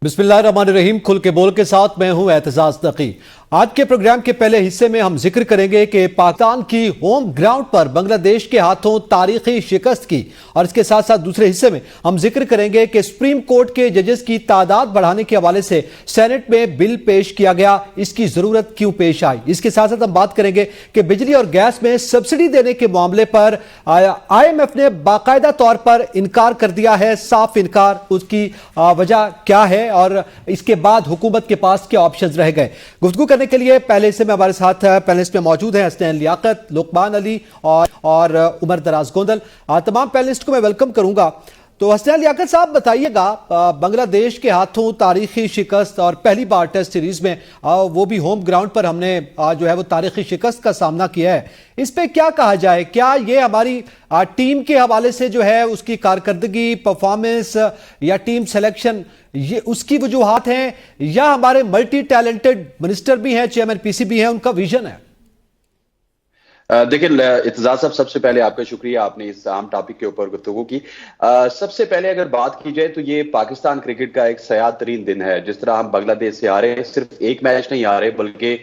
बिस्मिल्लाहिर्रहमानिर्रहीम। खुल के बोल के साथ मैं हूं एतजाज नकी। आज के प्रोग्राम के पहले हिस्से में हम जिक्र करेंगे कि पाकिस्तान की होम ग्राउंड पर बांग्लादेश के हाथों तारीखी शिकस्त की, और इसके साथ साथ दूसरे हिस्से में हम जिक्र करेंगे कि सुप्रीम कोर्ट के जजेस की तादाद बढ़ाने के हवाले से सेनेट में बिल पेश किया गया, इसकी जरूरत क्यों पेश आई। इसके साथ साथ हम बात करेंगे कि बिजली और गैस में सब्सिडी देने के मामले पर IMF ने बाकायदा तौर पर इनकार कर दिया है, साफ इनकार। उसकी वजह क्या है और इसके बाद हुकूमत के पास क्या ऑप्शंस रह गए। गुफ्तगू करने के लिए पहले से में हमारे साथ पैनलिस्ट में मौजूद हैं हसनैन लियाकत, लुकमान अली और उमर दराज गोंदल। तमाम पैनलिस्ट को मैं वेलकम करूंगा। तो हसनैन लियाकत साहब बताइएगा, बांग्लादेश के हाथों तारीखी शिकस्त और पहली बार टेस्ट सीरीज में वो भी होम ग्राउंड पर हमने जो है वो तारीखी शिकस्त का सामना किया है। इस पे क्या कहा जाए? क्या ये हमारी टीम के हवाले से जो है उसकी कारकर्दगी, परफॉर्मेंस या टीम सिलेक्शन, ये उसकी वजूहात हैं, या हमारे मल्टी टैलेंटेड मिनिस्टर भी हैं, चेयरमैन PCB हैं, उनका विजन है? देखिए इत्तेजाज साहब, सबसे पहले आपका शुक्रिया, आपने इस अहम टॉपिक के ऊपर गुफ्तगू की। सबसे पहले अगर बात की जाए तो ये पाकिस्तान क्रिकेट का एक सयाद तरीन दिन है। जिस तरह हम बांग्लादेश से हारे, सिर्फ एक मैच नहीं हारे, बल्कि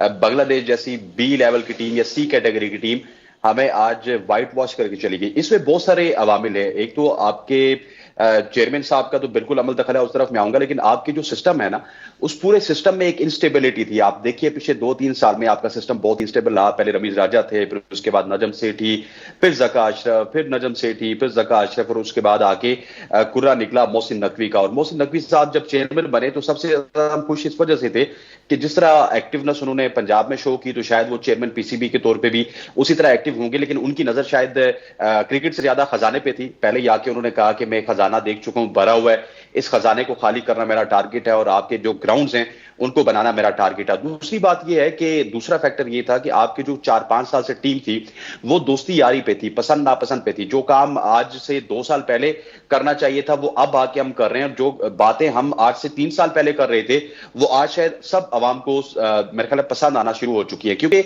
बांग्लादेश जैसी B लेवल की टीम या C कैटेगरी की टीम हमें आज व्हाइट वॉश करके चली गई। इसमें बहुत सारे अवामिल है। एक तो आपके चेयरमैन साहब का तो बिल्कुल अमल दखल है, उस तरफ मैं आऊंगा, लेकिन आपकी जो सिस्टम है ना, उस पूरे सिस्टम में एक इंस्टेबिलिटी थी। आप देखिए पिछले 2-3 साल में आपका सिस्टम बहुत इंस्टेबल रहा। पहले रमीज राजा थे, फिर उसके बाद नजम सेठी, फिर जका अशरफ, फिर नजम सेठी, फिर जका अशरफ, और उसके बाद आके कुर्रा निकला मोहसिन नकवी का। और मोहसिन नकवी साहब जब चेयरमैन बने तो सबसे ज्यादा हम खुश इस वजह से थे कि जिस तरह एक्टिवनेस उन्होंने पंजाब में शो की, तो शायद वो चेयरमैन PCB के तौर पर भी उसी तरह एक्टिव होंगे। लेकिन उनकी नजर शायद क्रिकेट से ज्यादा खजाने पे थी। पहले ही आके उन्होंने कहा कि मैं खजाना देख चुका हूं, भरा हुआ है, इस खजाने को खाली करना मेरा टारगेट है, और आपके जो ग्राउंड्स हैं उनको बनाना मेरा टारगेट है। दूसरी बात यह है कि दूसरा फैक्टर यह था कि आपकी जो 4-5 साल से टीम थी वो दोस्ती यारी पे थी, पसंद नापसंद पे थी। जो काम आज से 2 साल पहले करना चाहिए था वो अब आके हम कर रहे हैं। जो बातें हम आज से 3 साल पहले कर रहे थे वो आज शायद सब अवाम को मेरे ख्याल पसंद आना शुरू हो चुकी है, क्योंकि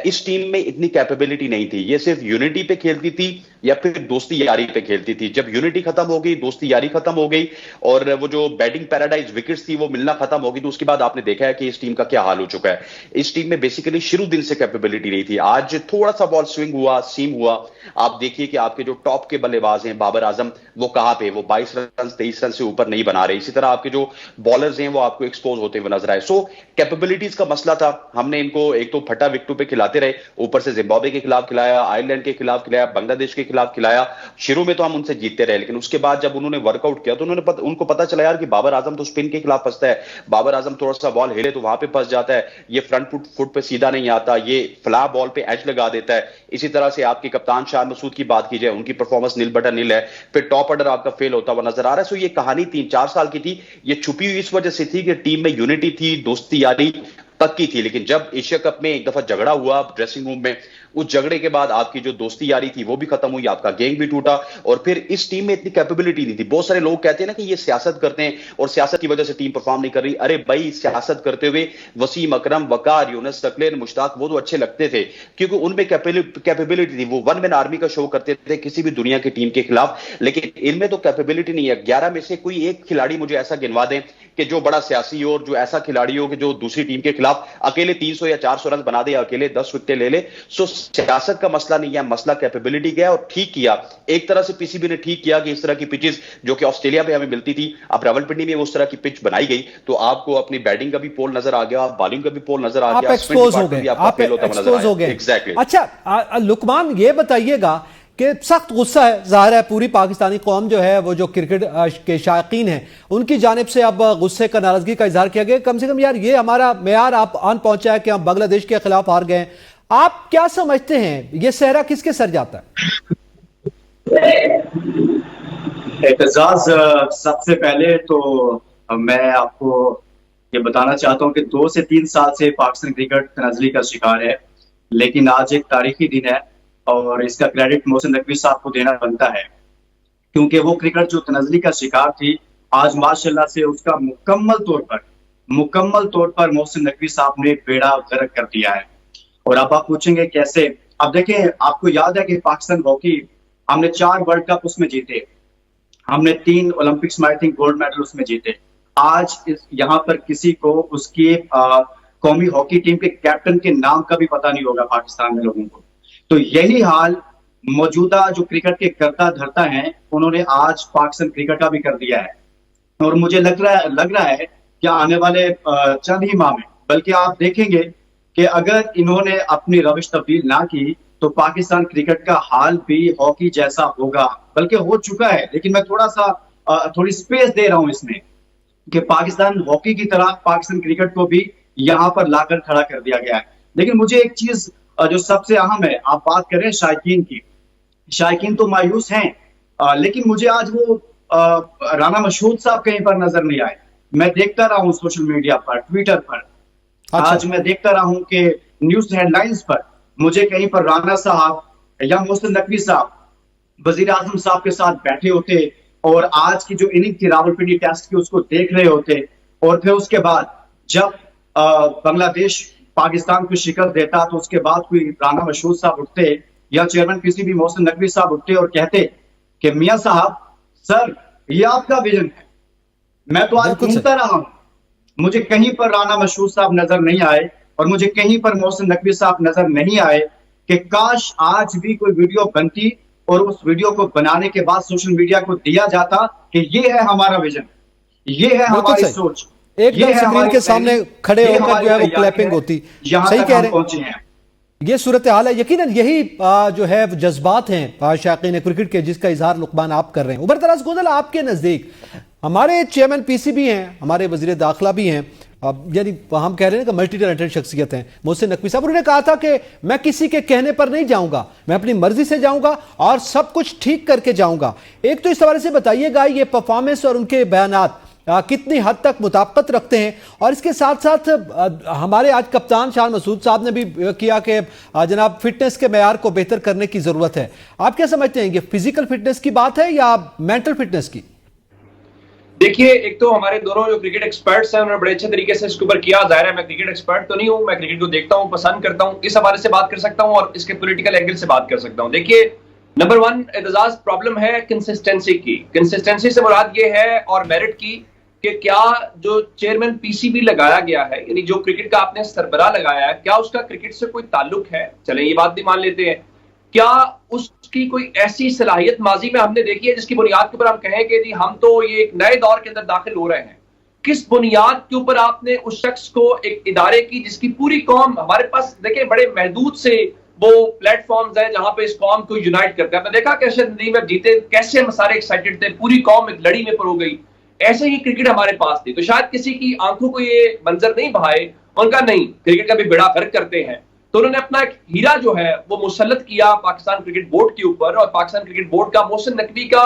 इस टीम में इतनी कैपेबिलिटी नहीं थी। ये सिर्फ यूनिटी पे खेलती थी या फिर दोस्ती यारी पे खेलती थी। जब यूनिटी खत्म हो गई, दोस्ती यारी खत्म हो गई, और वो जो बैटिंग पैराडाइज विकेट्स थी वो मिलना खत्म हो गई, तो उसके बाद आपने देखा है कि इस टीम का क्या हाल हो चुका है। इस टीम में बेसिकली शुरू दिन से कैपेबिलिटी नहीं थी। आज थोड़ा सा बॉल स्विंग हुआ, सीम हुआ। आप देखिए कि आपके जो टॉप के बल्लेबाज हैं, बाबर आजम, वो कहां पे, वो 22 रन 23 रन से ऊपर नहीं बना रहे। इसी तरह आपके जो बॉलर्स हैं वो आपको एक्सपोज होते हुए नजर आए। सो कैपेबिलिटीज का मसला था। हमने इनको एक तो फटा विकेटों पे खिलाते रहे, ऊपर से जिम्बाब्वे के खिलाफ खिलाया, आयरलैंड के खिलाफ खिलाया, बांग्लादेश के खिलाफ खिलाया। शुरू में तो हम उनसे जीतते रहे, लेकिन उसके बाद जब उन्होंने वर्कआउट किया तो उनको पता चला यार कि बाबर आजम तो स्पिन के खिलाफ फंसता है, बाबर आजम थोड़ा सा बॉल हिले तो वहां पे फंस जाता है, ये फ्रंट फुट पे सीधा नहीं आता, ये फ्ला बॉल पे एज लगा देता है। इसी तरह से आपके कप्तान शाह मसूद की बात की जाए, उनकी परफॉर्मेंस नील बटा नील है। फिर टॉप ऑर्डर आपका फेल होता हुआ नजर आ रहा है। सो ये कहानी 3-4 साल की थी। ये छुपी हुई इस वजह से थी कि टीम में यूनिटी थी, दोस्ती यारी पक्की थी। लेकिन जब एशिया कप में एक दफा झगड़ा हुआ ड्रेसिंग रूम में, उस झगड़े के बाद आपकी जो दोस्ती यारी थी वो भी खत्म हुई, आपका गैंग भी टूटा, और फिर इस टीम में इतनी कैपेबिलिटी नहीं थी। बहुत सारे लोग कहते हैं ना कि ये सियासत करते हैं और सियासत की वजह से टीम परफॉर्म नहीं कर रही। अरे भाई, सियासत करते हुए वसीम अकरम, वकार, यूनुस सकलेन, मुश्ताक, वो तो अच्छे लगते थे क्योंकि उनमें कैपेबिलिटी थी। वो वन मैन आर्मी का शो करते थे किसी भी दुनिया की टीम के खिलाफ, लेकिन इनमें तो कैपेबिलिटी नहीं है। 11 में से कोई एक खिलाड़ी मुझे ऐसा गिनवा दें कि जो बड़ा सियासी हो और जो ऐसा खिलाड़ी हो कि जो दूसरी टीम के खिलाफ अकेले 300 या 400 रन बना दे, अकेले 10 विकेटें ले ले। सो सियासत का मसला नहीं है, मसला कैपेबिलिटी का है। और ठीक किया, एक तरह से PCB ने ठीक किया कि इस तरह की पिचेस जो कि ऑस्ट्रेलिया पे हमें मिलती थी, अब रावलपिंडी में उस तरह की पिच बनाई गई, तो आपको अपनी बैटिंग का भी पोल नजर आ गया, बॉलिंग का भी पोल नजर आ गया, आप एक्सपोज हो गए। एग्जैक्टली। अच्छा लुकमान, ये बताइएगा कि सख्त गुस्सा है, जाहिर है पूरी पाकिस्तानी कौम जो है, वो जो क्रिकेट के शायकीन हैं, उनकी जानिब से अब गुस्से का, नाराजगी का इजहार किया गया। कम से कम यार ये हमारा मेयार आप आन पहुंचा है कि हम बांग्लादेश के खिलाफ हार गए। आप क्या समझते हैं, ये सहरा किसके सर जाता है? एतजाज, सबसे पहले तो मैं आपको ये बताना चाहता हूं कि 2 से 3 साल से पाकिस्तान क्रिकेट तनाज़ुली का शिकार है, लेकिन आज एक तारीखी दिन है और इसका क्रेडिट मोहसिन नकवी साहब को देना बनता है, क्योंकि वो क्रिकेट जो तनाज़ुली का शिकार थी, आज माशाल्लाह से उसका मुकम्मल तौर पर मोहसिन नकवी साहब ने बेड़ा गर्क कर दिया है। और अब आप पूछेंगे कैसे? अब देखें, आपको याद है कि पाकिस्तान हॉकी हमने 4 वर्ल्ड कप उसमें जीते, हमने 3 ओलंपिक्स में आई थिंक गोल्ड मेडल उसमें जीते। आज यहाँ पर किसी को उसकी कौमी हॉकी टीम के कैप्टन के नाम का भी पता नहीं होगा पाकिस्तान में लोगों को। तो यही हाल मौजूदा जो क्रिकेट के कर्ता धर्ता हैं उन्होंने आज पाकिस्तान क्रिकेट का भी कर दिया है। और मुझे लग रहा है कि आने वाले चंद ही माह में, बल्कि आप देखेंगे कि अगर इन्होंने अपनी रविश तब्दील ना की तो पाकिस्तान क्रिकेट का हाल भी हॉकी जैसा होगा, बल्कि हो चुका है। लेकिन मैं थोड़ी स्पेस दे रहा हूं इसमें कि पाकिस्तान हॉकी की तरह पाकिस्तान क्रिकेट को भी यहां पर लाकर खड़ा कर दिया गया है। लेकिन मुझे एक चीज जो सबसे अहम है, आप बात करें शायकीन की, शायकीन तो मायूस हैं, लेकिन मुझे आज वो राना मशहूद साहब कहीं पर नजर नहीं आए। मैं देखता रहा हूं सोशल मीडिया पर, ट्विटर पर, आज मैं देखता रहा हूं कि न्यूज हेडलाइंस पर मुझे कहीं पर राना साहब या मोहसिन नकवी साहब वजीर आजम साहब के साथ बैठे होते और आज की जो इनिंग थी रावलपिंडी टेस्ट की उसको देख रहे होते। और फिर उसके बाद जब बांग्लादेश पाकिस्तान को शिकस्त देता तो उसके बाद कोई राना मशहूद साहब उठते या चेयरमैन पीसीबी मोहसिन नकवी साहब उठते और कहते कि मियां साहब, सर ये आपका विजन है। मैं तो आज घूमता रहा हूं, मुझे कहीं पर राना मशहूद साहब नजर नहीं आए और मुझे कहीं पर मोहसिन नकवी साहब नजर नहीं आए कि काश आज भी कोई वीडियो बनती और उस वीडियो को बनाने के बाद सोशल मीडिया को दिया जाता कि ये है हमारा विजन, ये है हमारी सोच, एकदम स्क्रीन के सामने खड़े होकर जो है वो क्लैपिंग होती। सही कह रहे हैं, ये सूरत हाल है। यकीनन यही जो है जज्बात हैं शायकीन क्रिकेट के, जिसका इजहार लुकमान आप कर रहे हैं। उबर दराज गोदल, आपके नजदीक हमारे चेयरमैन पीसीबी हैं, हमारे वजीर दाखिला भी हैं, यानी हम कह रहे हैं कि मल्टी टैलेंटेड शख्सियत हैं मोहसिन नकवी साहब। उन्होंने कहा था कि मैं किसी के कहने पर नहीं जाऊंगा, मैं अपनी मर्जी से जाऊंगा और सब कुछ ठीक करके जाऊंगा। एक तो इस हवाले से बताइएगा ये परफॉर्मेंस और उनके बयानात कितनी हद तक मुताबिकत रखते हैं, और इसके साथ साथ हमारे आज कप्तान शान मसूद साहब ने भी किया कि जनाब फिटनेस के मेयार को बेहतर करने की जरूरत है। आप क्या समझते हैं, ये फिजिकल फिटनेस की बात है या मेंटल फिटनेस की? देखिए, एक तो हमारे दोनों जो क्रिकेट एक्सपर्ट्स हैं उन्होंने बड़े अच्छे तरीके से इसके ऊपर किया। जाहिर है मैं क्रिकेट एक्सपर्ट तो नहीं हूं, मैं क्रिकेट को देखता हूं, पसंद करता हूं, इस हवाले से बात कर सकता हूं और इसके पॉलिटिकल एंगल से बात कर सकता हूं। देखिए, नंबर 1 एतजाज प्रॉब्लम है कंसिस्टेंसी की। कंसिस्टेंसी से मुराद ये है और मेरिट की कि क्या जो चेयरमैन पीसीबी लगाया गया है, यानी जो क्रिकेट का आपने सरबराह लगाया है, क्या उसका क्रिकेट से कोई ताल्लुक है? चलें ये बात भी मान लेते हैं। क्या उसकी कोई ऐसी सलाहियत माजी में हमने देखी है जिसकी बुनियाद के ऊपर हम कहें कि जी हम तो ये एक नए दौर के अंदर दाखिल हो रहे हैं? किस बुनियाद के ऊपर आपने उस शख्स को एक इदारे की जिसकी पूरी कौम, हमारे पास देखें बड़े महदूद से वो प्लेटफॉर्म्स हैं जहां पे इस कौम को यूनाइट करते हैं। आपने देखा कैसे नदीम जीते, कैसे हम सारे एक्साइटेड थे, पूरी कौम एक लड़ी में पर हो गई। ऐसे ही क्रिकेट हमारे पास थी। तो शायद किसी की आंखों को ये मंजर नहीं भाए, उनका नहीं, क्रिकेट का भी बेड़ा गर्क करते हैं। तो उन्होंने अपना एक हीरा जो है वो मुसल्लत किया पाकिस्तान क्रिकेट बोर्ड के ऊपर, और पाकिस्तान क्रिकेट बोर्ड का मोहसिन नकवी का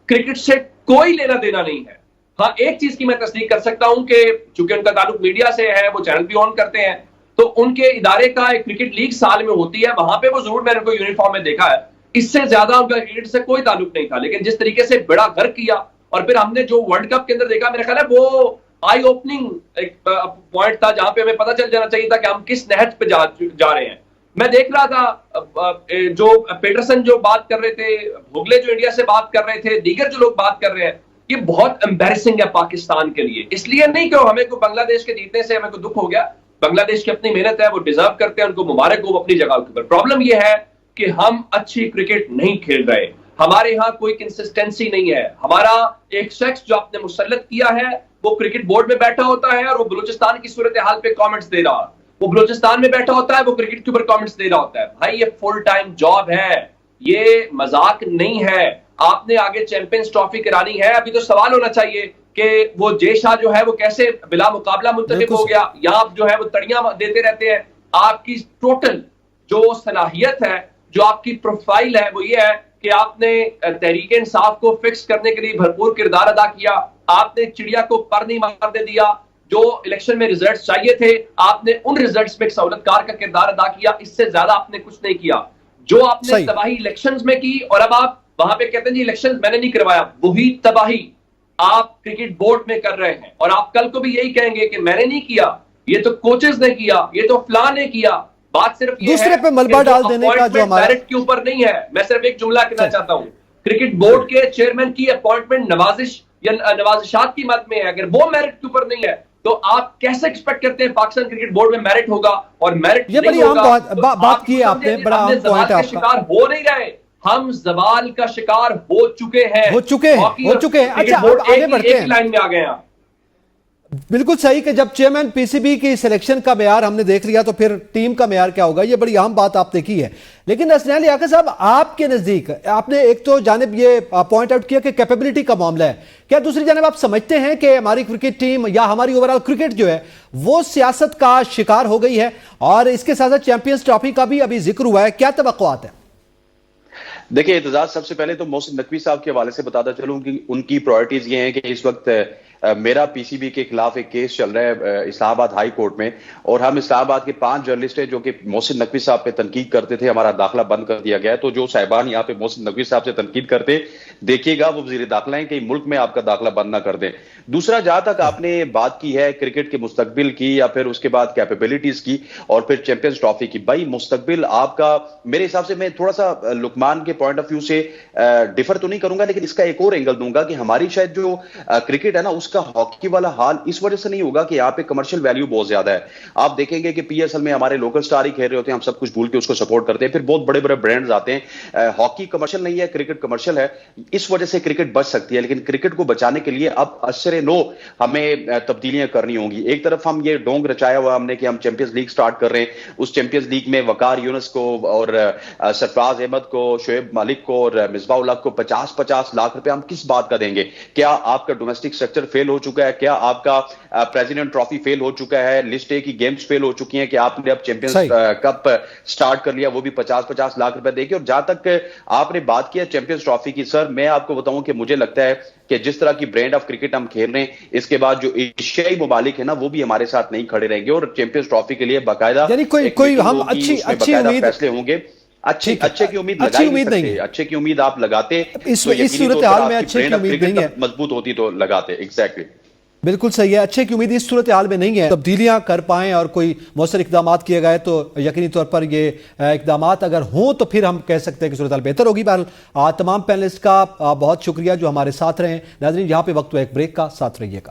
क्रिकेट से कोई लेना देना नहीं है। हाँ, एक चीज की मैं तस्दीक कर सकता हूं कि चूंकि उनका ताल्लुक मीडिया से है, वो चैनल भी ऑन करते हैं, तो उनके इदारे का एक क्रिकेट लीग साल में होती है, वहां पे वो जरूर मैंने उनको यूनिफॉर्म में देखा है। इससे ज्यादा उनका क्रिकेट से कोई ताल्लुक नहीं था। लेकिन जिस तरीके से बड़ा गर्क किया, और फिर हमने जो वर्ल्ड कप के अंदर देखा, मेरा ख्याल है वो आई ओपनिंग एक पॉइंट था जहां पे हमें पता चल जाना चाहिए था कि हम किस नहज पे जा रहे हैं। मैं देख रहा था जो पीटरसन जो बात कर रहे थे, भोगले जो इंडिया से बात कर रहे थे, दीगर जो लोग बात कर रहे हैं, ये बहुत एम्बैरेसिंग है पाकिस्तान के लिए। इसलिए नहीं कि हमें को बांग्लादेश के जीतने से हमें को दुख हो गया, बांग्लादेश की अपनी मेहनत है, वो डिजर्व करते हैं, उनको मुबारक हो अपनी जगह के ऊपर। प्रॉब्लम ये है कि हम अच्छी क्रिकेट नहीं खेल रहे, हमारे यहाँ कोई कंसिस्टेंसी नहीं है। हमारा एक शख्स जो आपने मुसल्लत किया है वो क्रिकेट बोर्ड में बैठा होता है और वो बलूचिस्तान की सूरत हाल पे कमेंट्स दे रहा है, वो बलूचिस्तान में बैठा होता है, वो क्रिकेट के ऊपर कमेंट्स दे रहा होता है। भाई ये फुल टाइम जॉब है, ये मजाक नहीं है। आपने आगे चैंपियंस ट्रॉफी करानी है, अभी तो सवाल होना चाहिए कि वो जेशाह जो है वो कैसे बिला मुकाबला मुंतखब हो गया, यहाँ जो है वो तड़ियां देते रहते हैं। आपकी टोटल जो सलाहियत है, जो आपकी प्रोफाइल है, वो ये है कि आपने तहरीक इंसाफ को फिक्स करने के लिए भरपूर किरदार अदा किया। आपने चिड़िया को पर नहीं मारने दिया। जो इलेक्शन में रिजल्ट्स चाहिए थे, आपने उन रिजल्ट्स में एक सहूलतकार का किरदार अदा किया। इससे ज्यादा आपने कुछ नहीं किया। जो आपने तबाही इलेक्शंस में की, और अब आप वहां पे कहते हैं जी इलेक्शन मैंने नहीं करवाया, वही तबाही आप क्रिकेट बोर्ड में कर रहे हैं। और आप कल को भी यही कहेंगे कि मैंने नहीं किया, ये तो कोचेस ने किया, ये तो फलां ने किया। बात सिर्फ ये दूसरे पे मलबा डाल देने का जो हमारा मेरिट के ऊपर नहीं है। मैं सिर्फ एक जुमला कहना चाहता हूं, क्रिकेट बोर्ड के चेयरमैन की अपॉइंटमेंट नवाजिश या नवाज़ की मत में है, अगर वो मेरिट के ऊपर नहीं है तो आप कैसे एक्सपेक्ट करते हैं पाकिस्तान क्रिकेट बोर्ड में मेरिट होगा? और मेरिट ये बड़ी आम बात की है आपने, बड़ा आम पॉइंट है आपका। शिकार हो नहीं रहे, हम जवाल का शिकार हो चुके हैं। अच्छा, अब आगे बढ़ते हैं, लाइन में आ गए हैं। बिल्कुल सही कि जब चेयरमैन पीसीबी की सिलेक्शन का मेयार हमने देख लिया तो फिर टीम का मेयार क्या होगा, ये बड़ी अहम बात आपने की है। लेकिन हसनैन लियाकत साहब, आपके नजदीक आपने एक तो जानिब ये पॉइंट आउट किया कि कैपेबिलिटी का मामला है, क्या दूसरी जानिब आप समझते हैं कि हमारी क्रिकेट टीम या हमारी ओवरऑल क्रिकेट जो है वो सियासत का शिकार हो गई है? और इसके साथ साथ चैंपियंस ट्रॉफी का भी अभी जिक्र हुआ है, क्या तवक्कुआत है? देखिए इत्तेजाज, सबसे पहले तो मोहसिन नकवी साहब के हवाले से बताता चलूं कि उनकी प्रायोरिटीज ये हैं कि इस वक्त मेरा पीसीबी के खिलाफ एक केस चल रहा है इस्लामाबाद हाई कोर्ट में, और हम इस्लामाबाद के 5 जर्नलिस्ट हैं जो कि मोहसिन नकवी साहब पे तनकीद करते थे, हमारा दाखिला बंद कर दिया गया है। तो जो साहिबान यहाँ पे मोहसिन नकवी साहब से तनकीद करते, देखिएगा वो वजीर दाखिला है कि मुल्क में आपका दाखिला बंद ना कर दें। दूसरा, जहां तक आपने बात की है क्रिकेट के मुस्तकबिल की या फिर उसके बाद कैपेबिलिटीज की और फिर चैंपियंस ट्रॉफी की, भाई मुस्तकबिल आपका मेरे हिसाब से, मैं थोड़ा सा लुकमान के पॉइंट ऑफ व्यू से डिफर तो नहीं करूंगा, लेकिन इसका एक और एंगल दूंगा कि हमारी शायद जो क्रिकेट है ना उसका हॉकी वाला हाल इस वजह से नहीं होगा कि यहाँ पे कमर्शियल वैल्यू बहुत ज्यादा है। आप देखेंगे कि पीएसएल में हमारे लोकल स्टार ही खेल रहे होते हैं, हम सब कुछ भूल के उसको सपोर्ट करते हैं, फिर बहुत बड़े बड़े ब्रांड्स आते हैं। हॉकी कमर्शियल नहीं है, क्रिकेट कमर्शियल है, इस वजह से क्रिकेट बच सकती है। लेकिन क्रिकेट को बचाने के लिए अब असरे नो हमें तब्दीलियां करनी होंगी। एक तरफ हम ये डोंग रचाया हुआ हमने कि हम चैंपियंस लीग स्टार्ट कर रहे हैं, उस चैंपियंस लीग में वकार यूनुस को और सरफराज अहमद को, शोएब मालिक को और मिसबाह उल हक को 50-50 लाख रुपए हम किस बात का देंगे? क्या आपका डोमेस्टिक स्ट्रक्चर फेल हो चुका है? क्या आपका प्रेसिडेंट ट्रॉफी फेल हो चुका है? लिस्ट ए की गेम्स फेल हो चुकी हैं कि आपने अब चैंपियंस कप स्टार्ट कर लिया, वो भी 50-50 लाख रुपए देके। और जहां तक आपने बात किया चैंपियंस ट्रॉफी की, सर मैं आपको बताऊं कि मुझे लगता है कि जिस तरह की ब्रांड ऑफ क्रिकेट हम खेल रहे हैं, इसके बाद जो एशियाई मुमालिक है ना वो भी हमारे साथ नहीं खड़े रहेंगे और चैंपियंस ट्रॉफी के लिए बाकायदा कोई हम अच्छी उम्मीद फैसले होंगे। अच्छे की उम्मीद नहीं है, अच्छे की उम्मीद आप लगाते इस सूरत हाल में, अच्छे की उम्मीद नहीं है, मजबूत होती तो लगाते। एग्जैक्टली, बिल्कुल सही है, अच्छे की उम्मीद इस सूरत हाल में नहीं है। तब्दीलियां कर पाएं और कोई मौसर इकदाम किए गए तो यकीनी तौर पर ये इकदाम अगर हों तो फिर हम कह सकते हैं कि सूरत हाल बेहतर होगी। बहरहाल तमाम पैनलिस्ट का बहुत शुक्रिया जो हमारे साथ रहे। नाज़रीन, यहाँ पे वक्त हुआ एक ब्रेक का, साथ रहिएगा।